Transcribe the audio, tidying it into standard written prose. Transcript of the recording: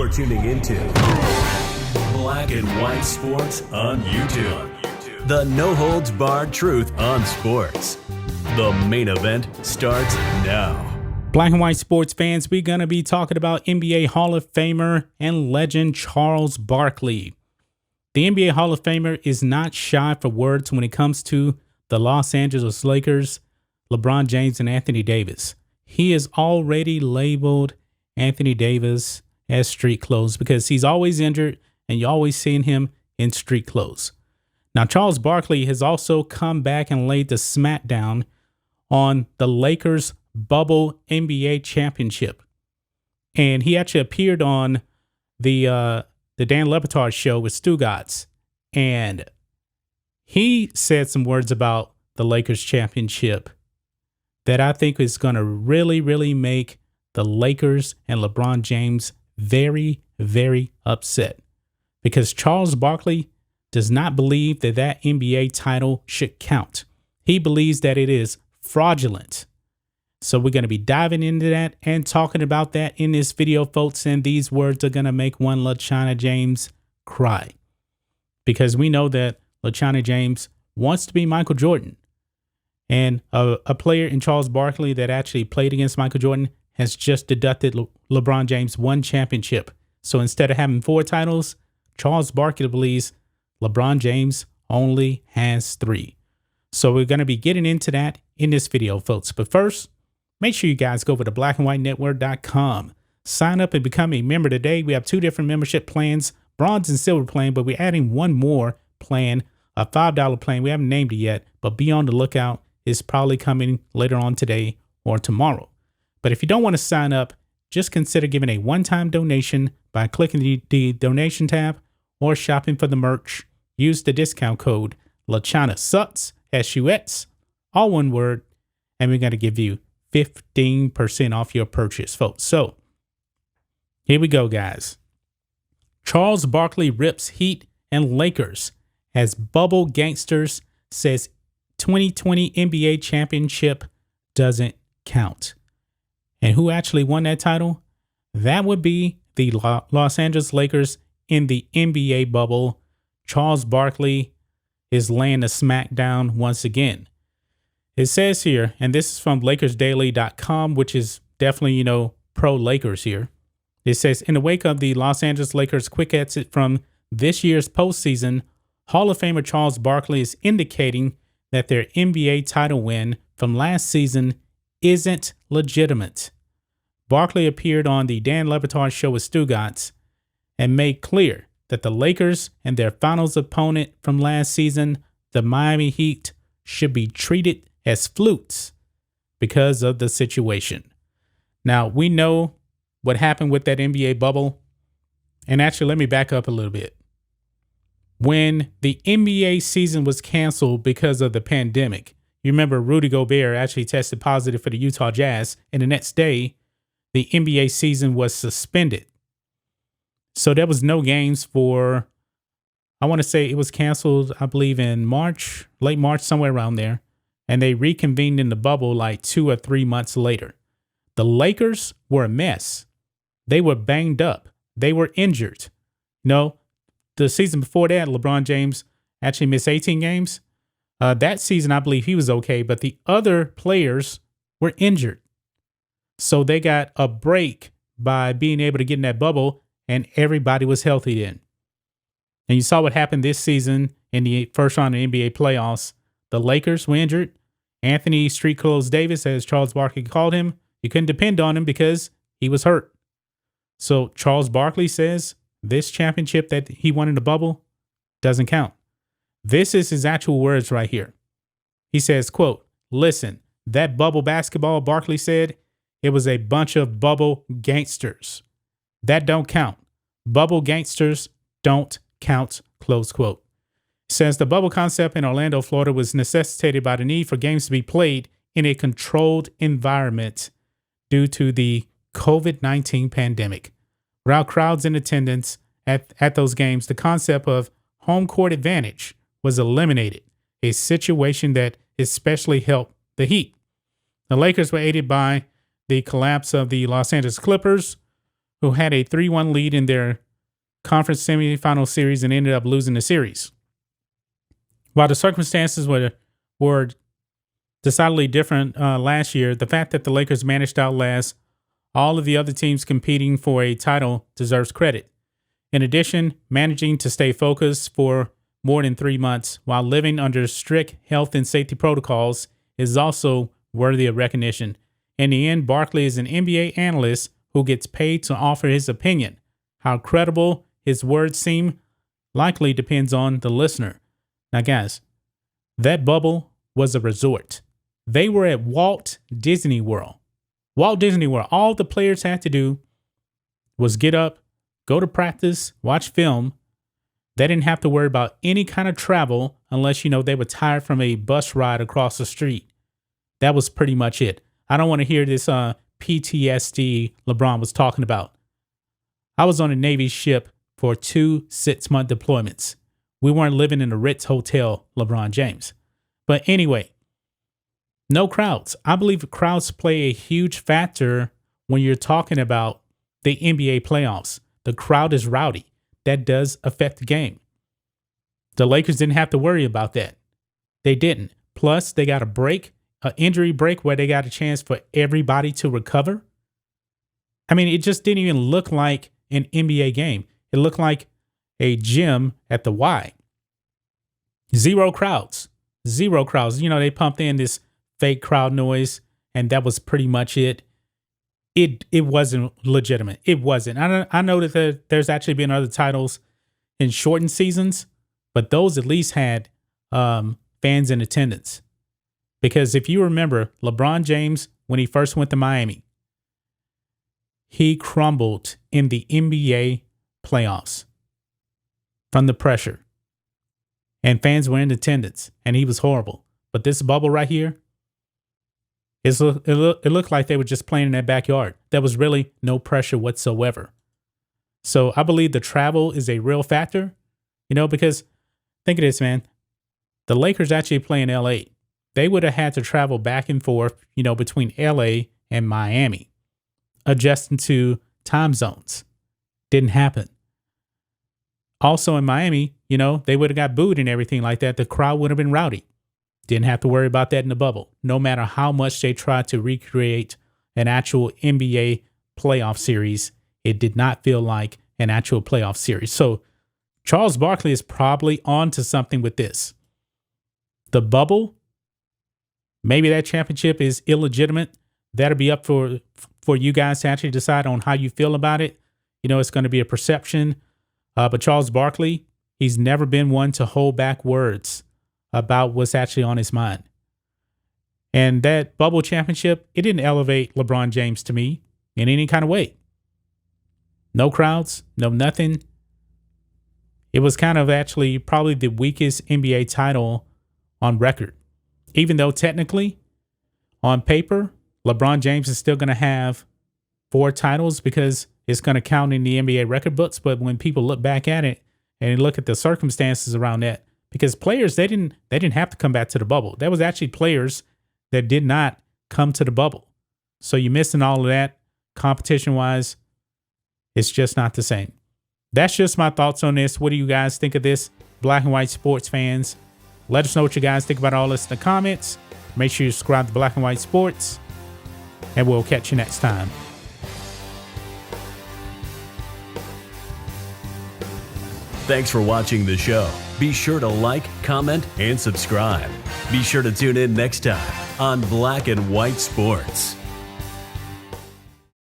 You're tuning into Black and White Sports on YouTube. The no-holds-barred truth on sports. The main event starts now. Black and white sports fans, we're going to be talking about NBA Hall of Famer and legend Charles Barkley. The NBA Hall of Famer is not shy for words when it comes to the Los Angeles Lakers, LeBron James, and Anthony Davis. He has already labeled Anthony Davis as street clothes because he's always injured and you always seen him in street clothes. Now, Charles Barkley has also come back and laid the smackdown on the Lakers' bubble NBA championship. And he actually appeared on the Dan Lebatard show with Stugotz. And he said some words about the Lakers championship that I think is going to really, really make the Lakers and LeBron James very, very upset. Because Charles Barkley does not believe that that NBA title should count. He believes that it is fraudulent. So we're going to be diving into that and talking about that in this video, folks. And these words are going to make one LaChina James cry. Because we know that LaChina James wants to be Michael Jordan. And a player in Charles Barkley that actually played against Michael Jordan has just deducted LeBron James one championship. So instead of having 4 titles, Charles Barkley believes LeBron James only has 3. So we're going to be getting into that in this video, folks. But first, make sure you guys go over to blackandwhitenetwork.com. Sign up and become a member today. We have 2 different membership plans, bronze and silver plan, but we're adding one more plan, a $5 plan. We haven't named it yet, but be on the lookout. It's probably coming later on today or tomorrow. But if you don't want to sign up, just consider giving a one-time donation by clicking the donation tab or shopping for the merch. Use the discount code LaChinaSucks, S-U-X, all one word, and we're going to give you 15% off your purchase, folks. So here we go, guys. Charles Barkley rips Heat and Lakers as bubble gangsters, says 2020 NBA championship doesn't count. And who actually won that title? That would be the Los Angeles Lakers in the NBA bubble. Charles Barkley is laying the smackdown once again. It says here, and this is from LakersDaily.com, which is definitely, pro Lakers here. It says, in the wake of the Los Angeles Lakers' quick exit from this year's postseason, Hall of Famer Charles Barkley is indicating that their NBA title win from last season isn't legitimate. Barkley appeared on the Dan Lebatard show with Stugotz and made clear that the Lakers and their finals opponent from last season, the Miami Heat, should be treated as flukes because of the situation. Now, we know what happened with that NBA bubble. And actually, let me back up a little bit. When the NBA season was canceled because of the pandemic, you remember Rudy Gobert actually tested positive for the Utah Jazz, and the next day, the NBA season was suspended. So there was no games for, I want to say it was canceled, I believe in March, late March, somewhere around there. And they reconvened in the bubble like 2 or 3 months later. The Lakers were a mess. They were banged up. They were injured. The season before that, LeBron James actually missed 18 games. That season, I believe he was okay, but the other players were injured. So they got a break by being able to get in that bubble, and everybody was healthy then. And you saw what happened this season in the first round of the NBA playoffs. The Lakers were injured. Anthony Street Clothes Davis, as Charles Barkley called him, you couldn't depend on him because he was hurt. So Charles Barkley says this championship that he won in the bubble doesn't count. This is his actual words right here. He says, quote, "Listen, that bubble basketball," Barkley said, "it was a bunch of bubble gangsters. That don't count. Bubble gangsters don't count," close quote. Says the bubble concept in Orlando, Florida was necessitated by the need for games to be played in a controlled environment due to the COVID-19 pandemic. Without crowds in attendance at those games, the concept of home court advantage was eliminated, a situation that especially helped the Heat. The Lakers were aided by the collapse of the Los Angeles Clippers, who had a 3-1 lead in their conference semifinal series and ended up losing the series. While the circumstances were decidedly different last year, the fact that the Lakers managed to outlast all of the other teams competing for a title deserves credit. In addition, managing to stay focused for more than 3 months while living under strict health and safety protocols is also worthy of recognition. In the end, Barkley is an NBA analyst who gets paid to offer his opinion. How credible his words seem likely depends on the listener. Now, guys, that bubble was a resort. They were at Walt Disney World. Walt Disney World. All the players had to do was get up, go to practice, watch film. They didn't have to worry about any kind of travel unless, they were tired from a bus ride across the street. That was pretty much it. I don't want to hear this PTSD LeBron was talking about. I was on a Navy ship for 2 6-month deployments. We weren't living in a Ritz hotel, LeBron James. But anyway, no crowds. I believe crowds play a huge factor when you're talking about the NBA playoffs. The crowd is rowdy. That does affect the game. The Lakers didn't have to worry about that. They didn't. Plus, they got a break, an injury break where they got a chance for everybody to recover. I mean, it just didn't even look like an NBA game. It looked like a gym at the Y. Zero crowds. They pumped in this fake crowd noise, and that was pretty much it. It wasn't legitimate. It wasn't. I know that there's actually been other titles in shortened seasons, but those at least had fans in attendance. Because if you remember, LeBron James, when he first went to Miami, he crumbled in the NBA playoffs from the pressure. And fans were in attendance, and he was horrible. But this bubble right here, it looked like they were just playing in their backyard. There was really no pressure whatsoever. So I believe the travel is a real factor, because think of this, man. The Lakers actually play in LA. They would have had to travel back and forth, between LA and Miami, adjusting to time zones. Didn't happen. Also in Miami, they would have got booed and everything like that. The crowd would have been rowdy. Didn't have to worry about that in the bubble. No matter how much they tried to recreate an actual NBA playoff series, it did not feel like an actual playoff series. So Charles Barkley is probably on to something with this. The bubble, maybe that championship is illegitimate. That'll be up for you guys to actually decide on how you feel about it. It's going to be a perception. But Charles Barkley, he's never been one to hold back words about what's actually on his mind. And that bubble championship, it didn't elevate LeBron James to me in any kind of way. No crowds, no nothing. It was kind of actually probably the weakest NBA title on record. Even though technically, on paper, LeBron James is still going to have 4 titles because it's going to count in the NBA record books. But when people look back at it and look at the circumstances around that, because players, they didn't have to come back to the bubble. There was actually players that did not come to the bubble. So you're missing all of that. Competition-wise, it's just not the same. That's just my thoughts on this. What do you guys think of this, black and white sports fans? Let us know what you guys think about all this in the comments. Make sure you subscribe to Black and White Sports, and we'll catch you next time. Thanks for watching the show. Be sure to like, comment, and subscribe. Be sure to tune in next time on Black and White Sports.